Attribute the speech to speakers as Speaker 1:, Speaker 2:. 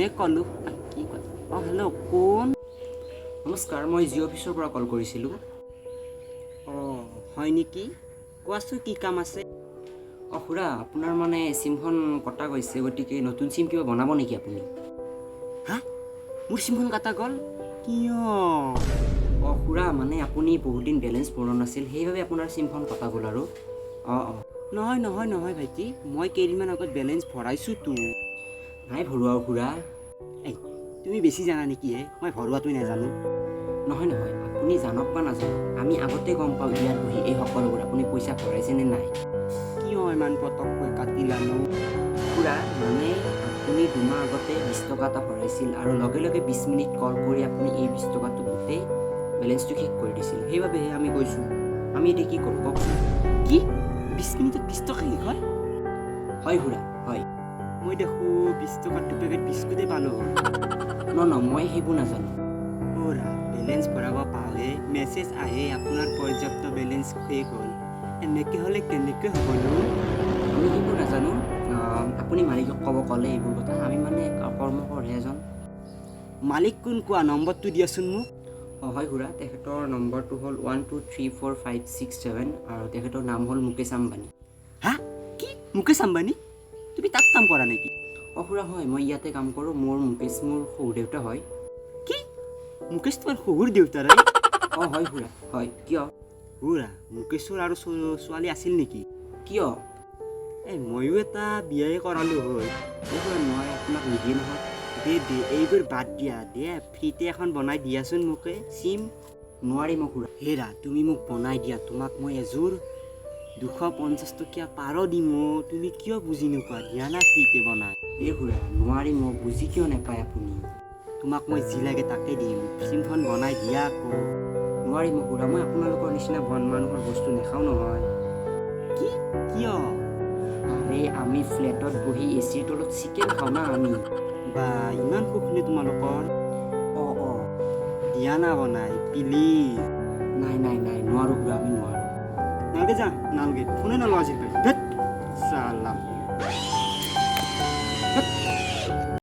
Speaker 1: এনে ক'লোঁ কি কয় অঁ হেল্ল' কোন
Speaker 2: নমস্কাৰ, মই জিঅ' অফিচৰ পৰা কল কৰিছিলোঁ।
Speaker 1: অঁ হয় নেকি কোৱাচোন কি কাম আছে
Speaker 2: খুৰা, আপোনাৰ মানে চিমখন কটা গৈছে, গতিকে নতুন চিম কিবা বনাব নেকি আপুনি?
Speaker 1: হা মোৰ চিমখন কাটা গ'ল কিয়
Speaker 2: খুৰা, মানে আপুনি বহুত দিন বেলেঞ্চ ভৰোৱা নাছিল, সেইবাবে আপোনাৰ চিমখন কটা গ'ল আৰু।
Speaker 1: নহয় নহয় নহয় ভাইটি, মই কেইদিনমান আগত বেলেঞ্চ ভৰাইছোঁতো।
Speaker 2: নাই ভৰোৱা খুৰা।
Speaker 1: এই তুমি বেছি জানা নেকি মই ভৰোৱাটোৱে নাজানো।
Speaker 2: নহয় নহয়, আপুনি জানক বা নাজানক, আমি আগতে গম পাওঁ ইয়াত বহি এই সকলোবোৰ আপুনি পইচা ভৰাইছে নে নাই।
Speaker 1: কিয় ইমান পটককৈ কাটিলানো?
Speaker 2: খুৰা, মানে আপুনি 2 মাহ আগতে 20 টকা এটা ভৰাইছিল আৰু লগে লগে 20 মিনিট কল কৰি আপুনি এই 20 টকাটো গোটেই বেলেঞ্চটো শেষ কৰি দিছিল, সেইবাবেহে আমি কৈছোঁ। আমি এতিয়া কি কৰোঁ কওকচোন?
Speaker 1: কি 20 মিনিটত 20 টকা শেষ হয়?
Speaker 2: হয় খুৰা, হয়।
Speaker 1: মই দেখোঁ 20 টকাত 2 পেকেট বিস্কুটেই পালোঁ হয়।
Speaker 2: মই সেইবোৰ নাজানো।
Speaker 1: বেলেঞ্চ ভৰাব পাহৰে মেছেজ আহে আপোনাৰ পৰ্যাপ্ত বেলেঞ্চ শেষ হ'ল। এনেকৈ হ'লে কেনেকৈ হ'বনো?
Speaker 2: আমি সেইবোৰ নাজানো। আপুনি মালিকক ক'ব ক'লে এইবোৰ কথা, আমি মানে কৰ্মকৰহে এজন।
Speaker 1: মালিক কোন কোৱা, নম্বৰটো দিয়াচোন মোক।
Speaker 2: হয় খুৰা, তেখেতৰ নম্বৰটো হ'ল 123456 আৰু তেখেতৰ নাম হ'ল মুকেশ আম্বানী।
Speaker 1: হা কি মুকেশ আম্বানী? তুমি তাত কাম কৰা নেকি?
Speaker 2: খুৰা হয়, মই ইয়াতে কাম কৰোঁ। মুকেশ মোৰ শহুৰ দেউতা হয়।
Speaker 1: কি মুকেশ তোমাৰ শহুৰ দেউতাৰে?
Speaker 2: হয় খুৰা, হয়। কিয়?
Speaker 1: খুৰা, মুকেশৰ আৰু ছোৱালী আছিল নেকি?
Speaker 2: কিয়?
Speaker 1: ময়ো এটা বিয়াই কৰালোঁ হয়।
Speaker 2: খুৰা নোৱাৰে, আপোনাক নিদিয়ে নহয়।
Speaker 1: দে এইবোৰ বাদ দিয়া, ফ্ৰীতে এখন বনাই দিয়াচোন মোকে চিম।
Speaker 2: নোৱাৰিম খুৰা।
Speaker 1: হেৰা, তুমি মোক বনাই দিয়া, তোমাক মই এযোৰ 250 টকীয়া পাৰ দিম। তুমি কিয় বুজি নোপোৱা? দিয়া না ফ্ৰীতে বনাই।
Speaker 2: খুৰা নোৱাৰিম, বুজি কিয় নাপায় আপুনি?
Speaker 1: তোমাক মই যি লাগে তাকে দিম, চিমখন বনাই দিয়া আকৌ।
Speaker 2: নোৱাৰিম খুৰা, মই আপোনালোকৰ নিচিনা বন মানুহৰ বস্তু নাখাওঁ নহয়।
Speaker 1: কি কিয়?
Speaker 2: আমি ফ্লেটত বহি এচিৰ তলত চিকেন খাওঁ না আমি।
Speaker 1: বা ইমান সুখ নে তোমালোকৰ? দিয়া না বনাই প্লিজ।
Speaker 2: নাই নোৱাৰোঁ খুৰা, আমি নোৱাৰোঁ।
Speaker 1: নালগে যা, নালগে ফোনে নলওঁ আজিৰ পৰা। চালা